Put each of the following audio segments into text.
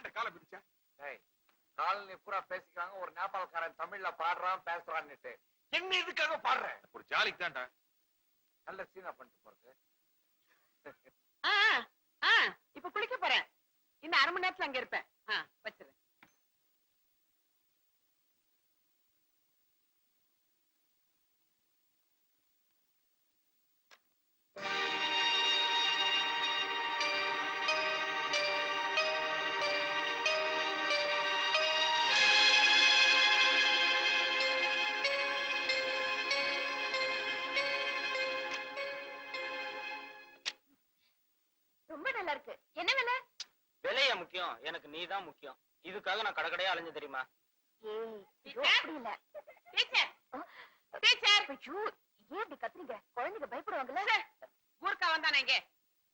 ஏன்டா காலை பிடிச்ச? காலனி பூரா பேசிக்கிறாங்க, ஒரு நேபாளக்காரன் தமிழ்ல பாடுறான் பேசுறான்னுட்டு. என்ன இதுக்காக பாடுறேன்? ஒரு ஜாலிக்கு தான்டா. நல்ல சீனா பண்ணிட்டு போறது. இப்ப குளிக்க போறேன். இன்னும் 1/2 மணி நேரத்துல அங்க இருப்பேன். வச்சிரு. ரொம்ப நல்லா இருக்கு. என்ன விலை? விலைய முக்கியம், எனக்கு நீதான் முக்கியம். இதுக்காக நான் கடைக்கடையா அலைஞ்சு தெரியுமா? அப்படி இல்ல டீச்சர். ஐயோ, ஏன் இப்படி கத்துறீங்க? குழந்தைங்க பயப்படுவாங்கல்ல. ஊர்க்கா வந்தானே இங்க.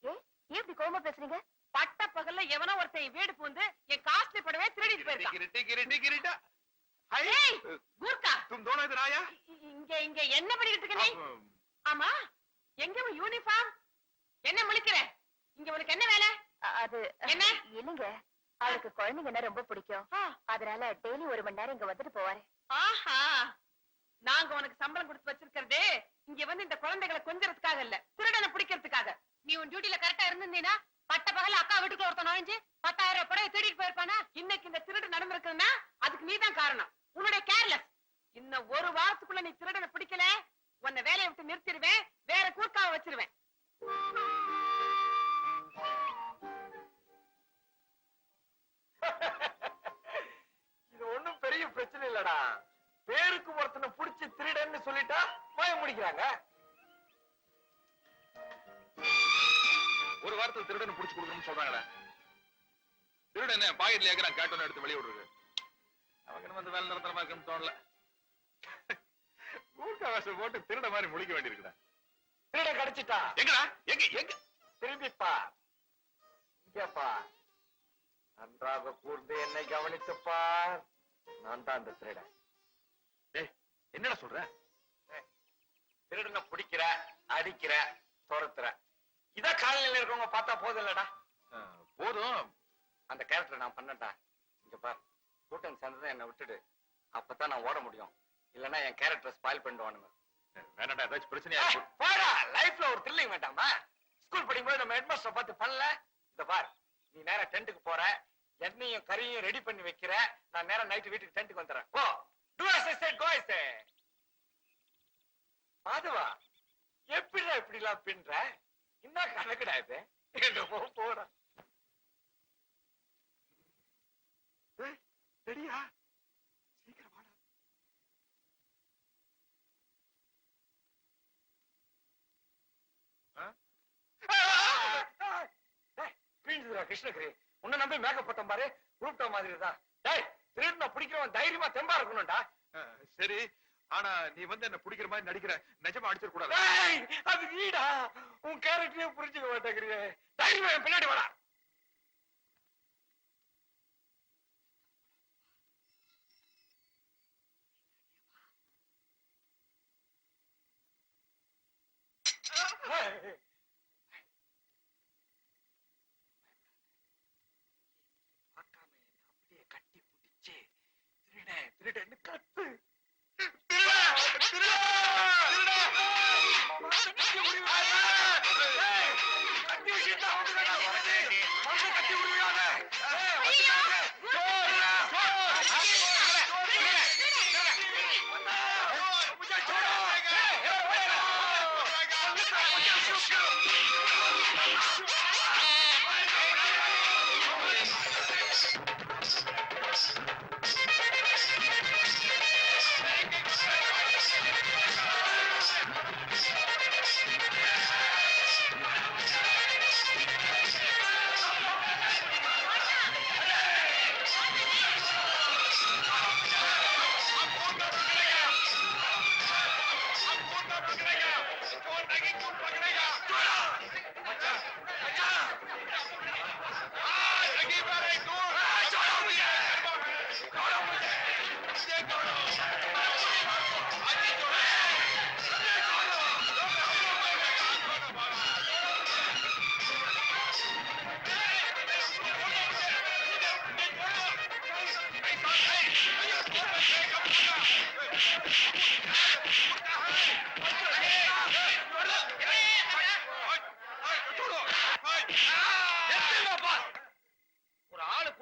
ஏன் இப்படி கோவமா பேசுறீங்க? பட்ட பகல்ல எவனோ ஒருத்தன் வீடு பூந்து என் காஸ்ட்லி படவே திருடிட்டு போயிருக்கான். கிரிட்டா ஊர்க்கா तुम दोनों इधर आया? இங்க என்ன பண்ணிட்டு இருக்க நீ? ஆமா, எங்க உன் யூனிஃபார்ம்? என்ன முழிக்கிற? இங்க உனக்கு என்ன வேலை? அது என்ன? இல்லைங்க, அவளுக்கு குழந்தைங்கன்னா ரொம்ப பிடிக்கும். அதனால டெய்லி 1 மணி நேரம் இங்க வந்துட்டு போவாரு. ஆஹா, நாங்க உனக்கு சம்பளம் கொடுத்து வச்சிருக்கிறது இங்க வந்து இந்த குழந்தைகளை கொஞ்சறதுக்காக இல்ல, திருடனை பிடிக்கிறதுக்காக. நீ உன் டியூட்டில கரெக்டா இருந்திருந்தீனா பட்ட பகல அக்கா வீட்டுக்குள்ள ஒருத்தன் நுழைஞ்சு 10,000 ரூபாய் புடவை திருடிட்டு போயிருப்பானா? இன்னைக்கு இந்த திருடு நடந்திருக்குன்னா அதுக்கு நீதான் காரணம். உன்னுடைய கேர்லெஸ். இன்னும் 1 வாரத்துக்குள்ள நீ திருடனை பிடிக்கல, உன்னை வேலையை விட்டு நிறுத்திடுவேன், வேற கூர்க்காவை வச்சிருவேன். இது ஒண்ணும் பெரிய பிரச்சனை இல்லடா. பேருக்கு ஒருத்தனை புடிச்சு திருடன்னு சொல்லிட்டா மய முடிக்கிறாங்க. ஒரு வாரத்துல திருடனை புடிச்சு கொடுக்கணும்னு சொல்றாங்கடா. திருடனை பாக்கெட்ல ஏக்கறான், கேட்டோன்னு எடுத்து வெளியே விடுறது. அவங்க வந்து வேலை நிரந்தரமா இருக்குன்னு தோணல. ஊர்க்கா வேஷம் போட்டு திருட மாதிரி முழிக்க வேண்டியிருக்குடா. திருட கிடைச்சிட்டா. எங்கடா? எங்க எங்க? திரும்பிப்பா, இங்கப்பா, நன்றாக கூர்ந்து என்னை கவனித்துப்பார். நான் தான் அந்த திருடன். என்னடா சொல்ற? திருடனை பிடிக்கிற, அடிக்கிற, துரத்துற, இத காலநிலையில இருக்கவங்க பார்த்தா போதும் இல்லடா. போதும். அந்த கேரக்டர் நான் பண்ணட்டா. இங்க பார், கூட்டம் சேர்ந்ததை என்னை விட்டுடு. அப்பதான் நான் ஓட முடியும். இல்லன்னா என் கேரக்டர் ஸ்பாயில் பண்ணிடுவானுங்க. வேணாடா, ஏதாச்சும் பிரச்சனையா? போடா, லைஃப்ல ஒரு த்ரில்லிங் வேண்டாமா? ஸ்கூல் படிக்கும்போது நம்ம ஹெட்மாஸ்டர் பார்த்து பண்ணல. இந்த பார், நீ நேரா டென்ட்டுக்கு போற, எண்ணெயும் கறியும் ரெடி பண்ணி வைக்கிற, நான் நேரா நைட்டு வீட்டுக்கு டென்ட்டுக்கு வந்துடுறேன். ஓ, do as I said, go as I said. மாதவா, எப்படிடா இப்படி எல்லாம் பின்ற? என்ன கணக்குடா இது? என்னமோ போடா. ரெடியா? சீக்கிரம் வாடா. கிருஷ்ணகிரி, உன்னை நம்பி மேக்கப் போட்ட பாரு, கூப்பிட்ட மாதிரி தான். திருடனை பிடிக்கிறவன் தைரியமா தெம்பா இருக்கணும்டா. சரி, ஆனா நீ வந்து என்ன பிடிக்கிற மாதிரி நடிக்கிற, நிஜமா அடிச்சிட கூடாது. அது நீடா, உன் கேரக்டரே புரிஞ்சுக்க மாட்டேங்கிறியே. தைரியமா என் பின்னாடி வாடா. அப்படியே கட்டி பிடிச்சு திருடன்னு கத்து.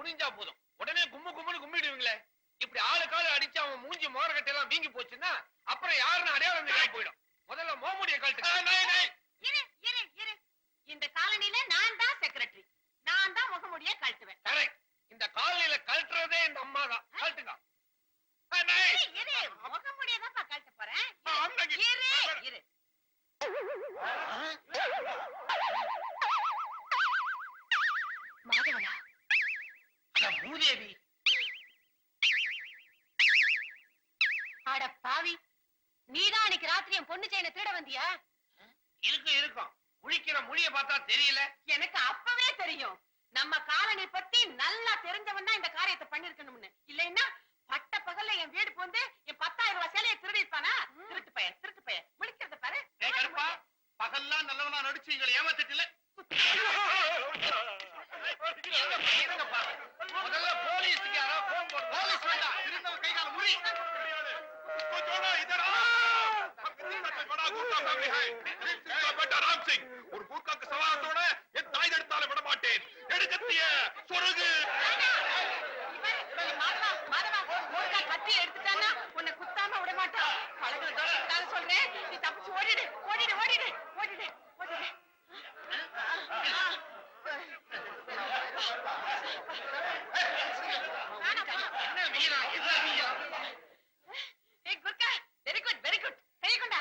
குனிஞ்சா போதும் உடனே கும்மு கும்முன்னு கும்பிடுவீங்களே. இப்படி ஆளுக்கால அடிச்சு அவன் மூஞ்சி மோரகட்டை எல்லாம் வீங்கி போச்சுன்னா அப்புறம் யாருன்னு அடையாளம் தெரியாம போயிடும். முதல்ல மோமுடிய கழட்டு. இரு இரு இரு இந்த காலனில நான் தான் செக்ரட்டரி. நான் தான் முகமுடிய கழட்டுவேன். கரெக்ட். இந்த காலனில கழட்டுறதே இந்த அம்மா தான். கழட்டுங்க. இரு முகமுடிய தான் கழட்ட போறேன். இரு இரு மாதவனா பூதேவி அட பாவி, நீதான் அன்னைக்கு ராத்திரி என் பொண்ணு செயினை திருட வந்தியா? இருக்கும். முழிக்கிற மொழிய பார்த்தா தெரியல. எனக்கு அப்பவே தெரியும். நம்ம காலனி பத்தி நல்லா தெரிஞ்சவன் தான் இந்த காரியத்தை பண்ணிருக்கணும்னு. இல்லைன்னா பட்ட பகல்ல என் வீடு போந்து என் 10,000 ரூபாய் சேலையை திருடிப்பானா? திருட்டு பையன் முழிக்கிறத பாரு. பகல்லாம் நல்லவனா நடிச்சு எங்களை ஏமாத்திட்டுல. முதல்ல போலீஸுக்கு யாரோ போன் போடு. போலீஸ் வேண்டாம், இருந்தவன் கை கால முறி. ராம் சிங் ஒரு கூர்க்காக்கு சவாலத்தோட என் தாய் தடுத்தால விட மாட்டேன். எடுக்கத்திய சொருகு. மாதவா கத்தி எடுத்துட்டானா உன்னை குத்தாம விட மாட்டான். பழகுற தோஷத்தால சொல்றேன், நீ தப்பிச்சு ஓடிடு ஓடிடு ஓடிடு ஓடிடு ஓடிடு. என்ன வீரா, என்ன வீரா? ஏய் குர்கா, வெரி குட் வெரி குட். கை கொண்டா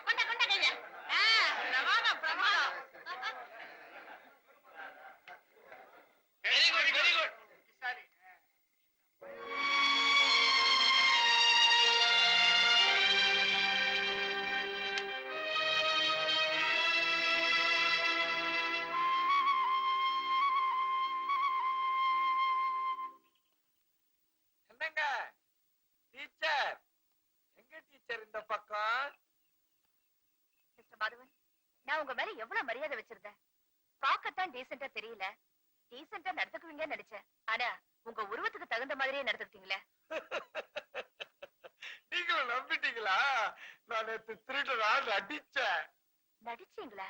கொண்டா கைய. பிரமாதம் பிரமாதம். Very good very good. என்னங்க டீச்சர், எங்க டீச்சர் இந்த பக்கம்? மிஸ்டர் மாதவன், நான் உங்க மேல எவ்வளவு மரியாதை வச்சிருந்தேன். பார்க்கத்தான் டீசெண்டா தெரியல, டீசெண்டா நடந்துக்குவீங்கன்னு நினைச்சேன். ஆனா உங்க உருவத்துக்கு தகுந்த மாதிரியே நடந்துக்கிட்டீங்களே. நீங்களும் நம்பிட்டீங்களா? நான் நேத்து திருடனா அடிச்சேன். நடிச்சீங்களா?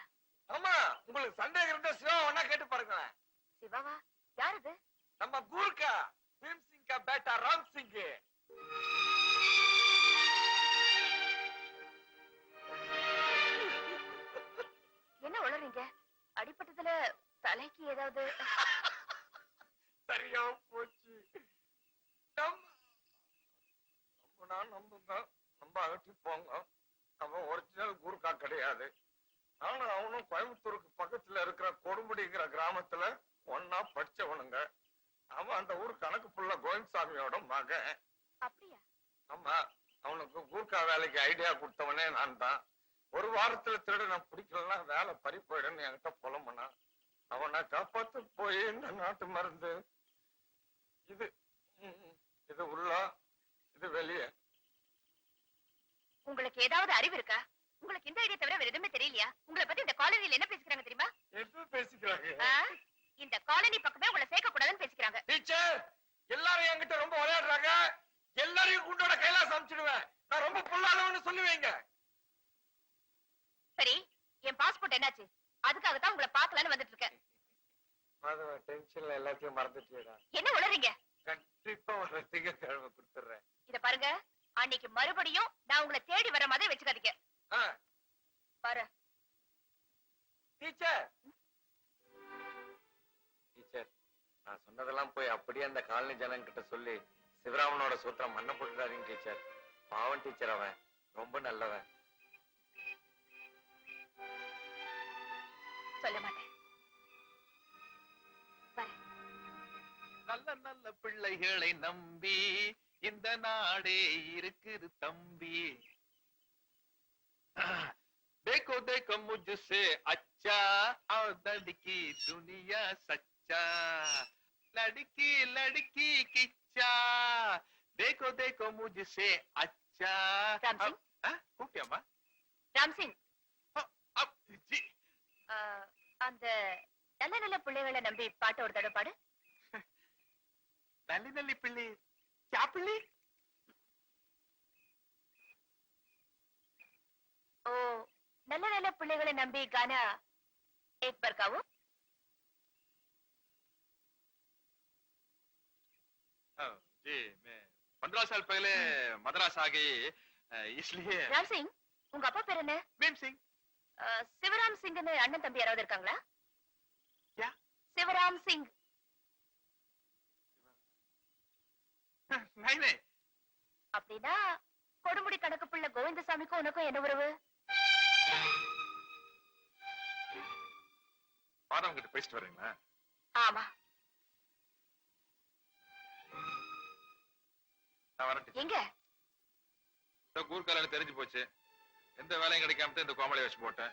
ஆமா, உங்களுக்கு சந்தேகம் இருந்தா சிவா ஒன்னா கேட்டு பாருங்களேன். சிவாவா? யாரு? நம்ம கூர்க்கா பீம் சிங் கா பேட்டா ராம் சிங். என்ன உளறீங்க? அடிப்பட்டதுல தலைக்கு ஏதாவது? சரியா போச்சு. நம்புங்க, நம்ப அகட்டி போங்க. அவன் ஒரிஜினல் கூர்க்கா கிடையாது. ஆனா அவனும் கோயம்புத்தூருக்கு பக்கத்துல இருக்கிற கொடுமுடிங்கிற கிராமத்துல ஒன்னா படிச்சவனுங்க. அவன் அந்த ஊர் கணக்கு புள்ள கோவிந்தசாமியோட மகன். அப்படியா? ஆமா, அவனுக்கு கூர்க்கா வேலைக்கு ஐடியா கொடுத்தவனே நான் தான். ஒரு வாரத்துல திருட நான் பிடிக்கலன்னா வேலை பறி போயிடுன்னு என்கிட்ட புலம்புனா. அவனை காப்பாத்து போய் இந்த நாட்டு மருந்து இது இது உள்ள இது வெளியே. உங்களுக்கு ஏதாவது அறிவு இருக்கா? உங்களுக்கு இந்த ஐடியா தவிர வேற எதுவுமே தெரியலையா? உங்களை பத்தி இந்த காலனில என்ன பேசிக்கிறாங்க தெரியுமா? என்ன பேசிக்கிறாங்க? இந்த காலனி பக்கமே உங்களை சேர்க்க கூடாதுன்னு பேசிக்கிறாங்க. டீச்சர், எல்லாரும் என்கிட்ட ரொம்ப விளையாடுறாங்க. எல்லாரையும் குண்டோட கைலாசம் அனுப்பிச்சிடுவேன். நான் ரொம்ப புல்லாதவன்னு சொல்லுவீங்க. சரி, என் பாஸ்போர்ட் என்னாச்சு? அதுக்காகத்தான் உங்களை பார்க்கலான்னு வந்துட்டு இருக்கேன். டென்ஷன்ல எல்லாத்தையும் மறந்துட்டேடா. என்ன உளறீங்க? கண்டிப்பா ஒரு திங்கட்கிழமை கொடுத்துறேன். இத பாருங்க, அன்னைக்கு மறுபடியும் நான் உங்களை தேடி வர மாதிரி வச்சுக்காதீங்க. பாரு டீச்சர், டீச்சர், நான் சொன்னதெல்லாம் போய் அப்படியே அந்த காலனி ஜனங்க கிட்ட சொல்லி சிவராமனோட சூத்திரம் மண்ண போட்டுடாதீங்க டீச்சர். பாவன் டீச்சர், அவன் ரொம்ப நல்லவன். சொல்ல மாட்டேன். நல்ல நல்ல பிள்ளைகளை நம்பி இந்த நாடே இருக்குது தம்பி. देखो देखो मुझसे अच्छा और लड़की दुनिया सच्चा लड़की लड़की किच्चा देखो देखो मुझसे अच्छा. ராம் சிங், கூப்பிட்டியாமா? ராம் சிங், ஜி, அந்த நல்ல நல்ல பிள்ளைகளை நம்பி பாட்டு ஒரு தடவை பாடு. நல்லி நல்லி பிள்ளை சாப்பிள்ளி. ஓ, நல்ல நல்ல பிள்ளைகளை நம்பி கானா एक बार गाओ. जी मैं 15 साल पहले मद्रास आ गई इसलिए ராம் சிங் உங்க அப்பா பேர் என்ன? भीम सिंह சிவராம் சிங்னு அண்ணன் தம்பி யாராவது இருக்காங்களா? क्या? சிவராம் சிங். नहीं नहीं அப்படின்னா கொடுமுடி கணக்கு பிள்ளை கோவிந்தசாமிக்கும் உனக்கும் என்ன உறவு? மாதவன் கிட்ட பேசிட்டு வரீங்களா? ஆமா. நான் வரேன் எங்க? கூர்கால தெரிஞ்சு போச்சு. எந்த வேலையும் கிடைக்காம இந்த கோமலை வச்சு போட்டேன்.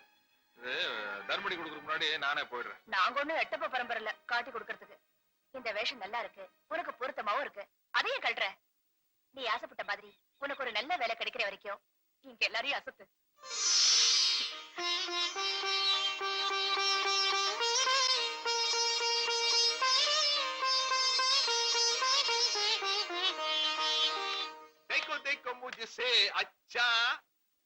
இது தர்மடி கொடுக்கறதுக்கு முன்னாடி நானே போயிடுறேன். நாங்க ஒண்ணும் எட்டப்ப பரம்பரையில காட்டி கொடுக்கறதுக்கு. இந்த வேஷம் நல்லா இருக்கு, உனக்கு பொருத்தமாவும் இருக்கு. அதையே கல்ற. நீ ஆசைப்பட்ட மாதிரி உனக்கு ஒரு நல்ல வேலை கிடைக்கிற வரைக்கும் இங்க எல்லாரையும் அசத்து. देखो देखो मुझसे अच्छा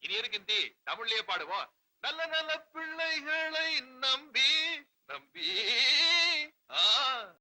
இனி இருக்கு ஹிந்தி தமிழ்லயே பாடுவோம். நல்ல நல்ல பிள்ளைகளை நம்பி நம்பி